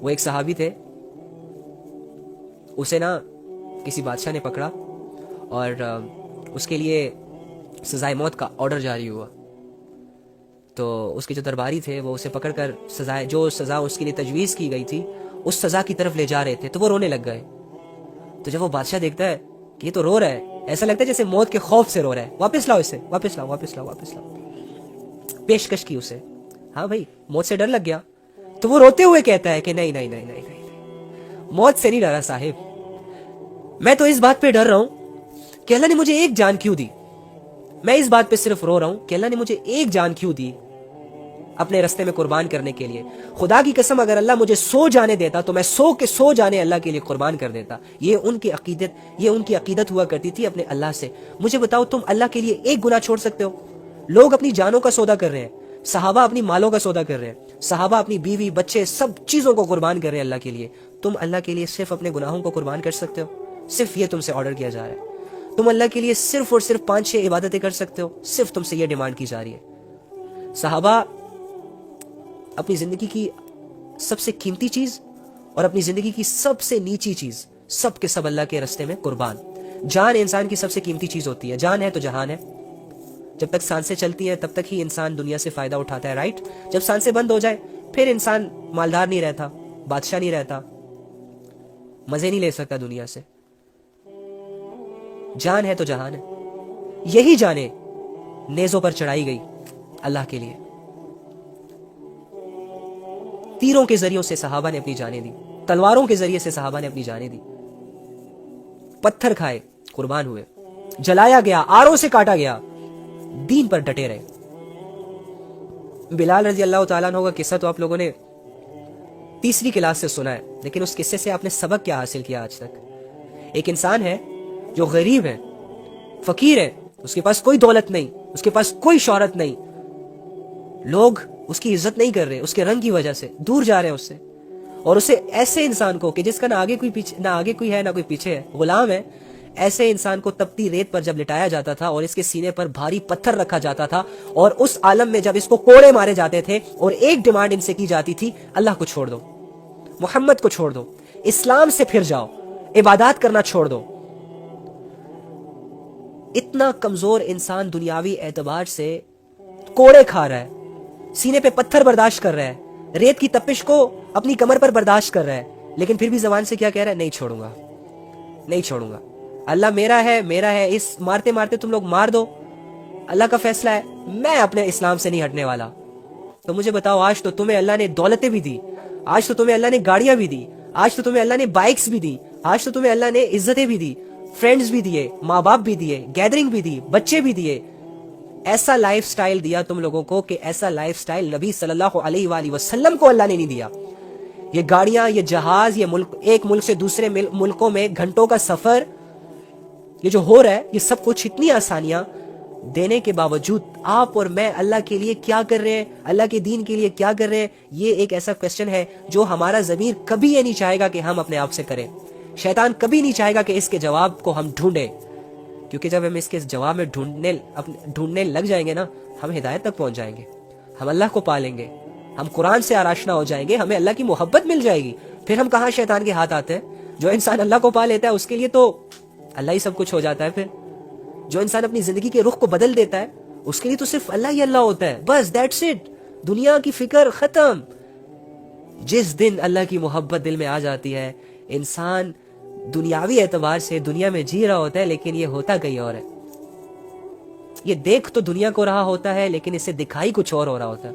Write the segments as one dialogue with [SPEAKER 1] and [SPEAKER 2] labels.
[SPEAKER 1] وہ ایک صحابی تھے, اسے نا کسی بادشاہ نے پکڑا اور اس کے لیے سزائے موت کا آرڈر جاری ہوا. تو اس کے جو درباری تھے وہ اسے پکڑ کر جو سزا اس کے لیے تجویز کی گئی تھی اس سزا کی طرف لے جا رہے تھے, تو وہ رونے لگ گئے. تو جب وہ بادشاہ دیکھتا ہے کہ یہ تو رو رہا ہے, ایسا لگتا ہے جیسے موت کے خوف سے رو رہا ہے, واپس لاؤ اسے, واپس لاؤ واپس لاؤ واپس لاؤ. پیشکش کی اسے, ہاں بھائی موت سے ڈر لگ گیا. تو وہ روتے ہوئے کہتا ہے کہ نہیں نہیں نہیں نہیں نہیں, موت سے نہیں ڈرا صاحب, میں تو اس بات پہ ڈر رہا ہوں کہ اللہ نے مجھے ایک جان کیوں دی. میں اس بات پہ صرف رو رہا ہوں کہ اللہ نے مجھے ایک جان کیوں دی اپنے رستے میں قربان کرنے کے لیے. خدا کی قسم اگر اللہ مجھے 100 جانے دیتا تو میں 100 کے 100 جانے اللہ کے لیے قربان کر دیتا. یہ ان کی عقیدت ہوا کرتی تھی اپنے اللہ سے. مجھے بتاؤ تم اللہ کے لیے ایک گناہ چھوڑ سکتے ہو؟ لوگ اپنی جانوں کا سودا کر رہے ہیں, صحابہ اپنی مالوں کا سودا کر رہے ہیں, صحابہ اپنی بیوی بچے سب چیزوں کو قربان کر رہے ہیں اللہ کے لیے. تم اللہ کے لیے صرف اپنے گناہوں کو قربان کر سکتے ہو؟ صرف یہ تم سے آرڈر کیا جا رہا ہے. تم اللہ کے لیے صرف اور صرف 5-6 عبادتیں کر سکتے ہو, صرف تم سے یہ ڈیمانڈ کی جا رہی ہے. صحابہ اپنی زندگی کی سب سے قیمتی چیز اور اپنی زندگی کی سب سے نیچی چیز سب کے سب اللہ کے راستے میں قربان. جان انسان کی سب سے قیمتی چیز ہوتی ہے. جان ہے تو جہان ہے. جب تک سانسیں چلتی ہیں تب تک ہی انسان دنیا سے فائدہ اٹھاتا ہے, رائٹ. جب سانسیں بند ہو جائے پھر انسان مالدار نہیں رہتا, بادشاہ نہیں رہتا, مزے نہیں لے سکتا دنیا سے. جان ہے تو جہان ہے. یہی جانیں نیزوں پر چڑھائی گئی اللہ کے لیے. تیروں کے ذریعوں سے صحابہ نے اپنی جانیں دی, تلواروں کے ذریعے سے صحابہ نے اپنی جانیں دی, پتھر کھائے قربان ہوئے, جلایا گیا, آروں سے کاٹا گیا, دین پر ڈٹے رہے. بلال رضی اللہ تعالیٰ عنہ کا قصہ تو آپ لوگوں نے 3ری کلاس سے سنا ہے, لیکن اس قصے سے آپ نے سبق کیا حاصل کیا آج تک؟ ایک انسان ہے جو غریب ہے, فقیر ہے, اس کے پاس کوئی دولت نہیں, اس کے پاس کوئی شہرت نہیں, لوگ اس کی عزت نہیں کر رہے اس کے رنگ کی وجہ سے, دور جا رہے ہیں اس سے. اور اسے ایسے انسان کو کہ جس کا نہ آگے کوئی ہے نہ کوئی پیچھے ہے, غلام ہے, ایسے انسان کو تپتی ریت پر جب لٹایا جاتا تھا اور اس کے سینے پر بھاری پتھر رکھا جاتا تھا, اور اس عالم میں جب اس کو کوڑے مارے جاتے تھے اور ایک ڈیمانڈ ان سے کی جاتی تھی, اللہ کو چھوڑ دو, محمد کو چھوڑ دو, اسلام سے پھر جاؤ, عبادات کرنا چھوڑ دو. اتنا کمزور انسان دنیاوی اعتبار سے کوڑے کھا رہا ہے, سینے پہ پتھر برداشت کر رہا ہے, ریت کی تپش کو اپنی کمر پر برداشت کر رہا ہے, لیکن پھر بھی زبان سے کیا کہہ رہا ہے؟ نہیں چھوڑوں گا, نہیں چھوڑوں گا, اللہ میرا ہے میرا ہے. اس مارتے مارتے تم لوگ مار دو, اللہ کا فیصلہ ہے, میں اپنے اسلام سے نہیں ہٹنے والا. تو مجھے بتاؤ, آج تو تمہیں اللہ نے دولتیں بھی دی, آج تو تمہیں اللہ نے گاڑیاں بھی دی, آج تو تمہیں اللہ نے بائکس بھی دی, آج تو تمہیں اللہ نے عزتیں بھی دی, فرینڈز بھی دیے, ماں باپ بھی دیے, گیدرنگ بھی دی, بچے بھی دیے. ایسا لائف سٹائل دیا تم لوگوں کو کہ ایسا لائف سٹائل نبی صلی اللہ علیہ وآلہ وسلم کو اللہ نے نہیں دیا. یہ گاڑیاں, یہ جہاز, یہ ایک ملک سے دوسرے ملکوں میں گھنٹوں کا سفر, یہ جو ہو رہا ہے, یہ سب کچھ اتنی آسانیاں دینے کے باوجود آپ اور میں اللہ کے لیے کیا کر رہے ہیں, اللہ کے دین کے لیے کیا کر رہے ہیں؟ یہ ایک ایسا کویسچن ہے جو ہمارا ضمیر کبھی یہ نہیں چاہے گا کہ ہم اپنے آپ سے کریں. شیطان کبھی نہیں چاہے گا کہ اس کے جواب کو ہم ڈھونڈیں, کیونکہ جب ہم اس کے جواب میں ڈھونڈنے لگ جائیں گے نا, ہم ہدایت تک پہنچ جائیں گے, ہم اللہ کو پالیں گے, ہم قرآن سے آراشنا ہو جائیں گے, ہمیں اللہ کی محبت مل جائے گی. پھر ہم کہاں شیطان کے ہاتھ آتے ہیں؟ جو انسان اللہ کو پا لیتا ہے اس کے لیے تو اللہ ہی سب کچھ ہو جاتا ہے. پھر جو انسان اپنی زندگی کے رخ کو بدل دیتا ہے اس کے لیے تو صرف اللہ ہی اللہ ہوتا ہے, بس دیٹس اٹ, دنیا کی فکر ختم. جس دن اللہ کی محبت دل میں آ جاتی ہے, انسان دنیاوی اعتبار سے دنیا میں جی رہا ہوتا ہے لیکن یہ ہوتا کہیں اور ہے. یہ دیکھ تو دنیا کو رہا ہوتا ہے لیکن اسے دکھائی کچھ اور ہو رہا ہوتا ہے.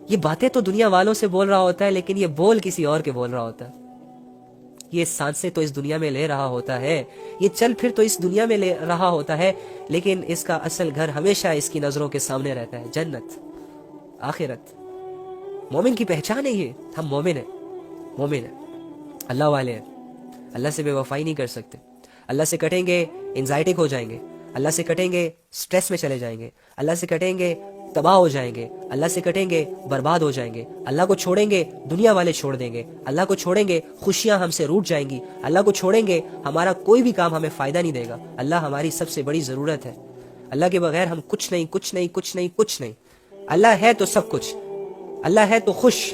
[SPEAKER 1] یہ باتیں تو دنیا والوں سے بول رہا ہوتا ہے لیکن یہ بول کسی اور کے بول رہا ہوتا ہے. یہ سانسیں تو اس دنیا میں لے رہا ہوتا ہے, یہ چل پھر تو اس دنیا میں لے رہا ہوتا ہے, لیکن اس کا اصل گھر ہمیشہ اس کی نظروں کے سامنے رہتا ہے, جنت, آخرت. مومن کی پہچان ہے یہ, ہم مومن ہیں, مومن ہیں, اللہ والے ہیں. اللہ سے بے وفائی نہیں کر سکتے. اللہ سے کٹیں گے انزائٹک ہو جائیں گے, اللہ سے کٹیں گے سٹریس میں چلے جائیں گے, اللہ سے کٹیں گے تباہ ہو جائیں گے, اللہ سے کٹیں گے برباد ہو جائیں گے. اللہ کو چھوڑیں گے دنیا والے چھوڑ دیں گے, اللہ کو چھوڑیں گے خوشیاں ہم سے روٹ جائیں گی, اللہ کو چھوڑیں گے ہمارا کوئی بھی کام ہمیں فائدہ نہیں دے گا. اللہ ہماری سب سے بڑی ضرورت ہے, اللہ کے بغیر ہم کچھ نہیں, کچھ نہیں, کچھ نہیں, کچھ نہیں. اللہ ہے تو سب کچھ, اللہ ہے تو خوش,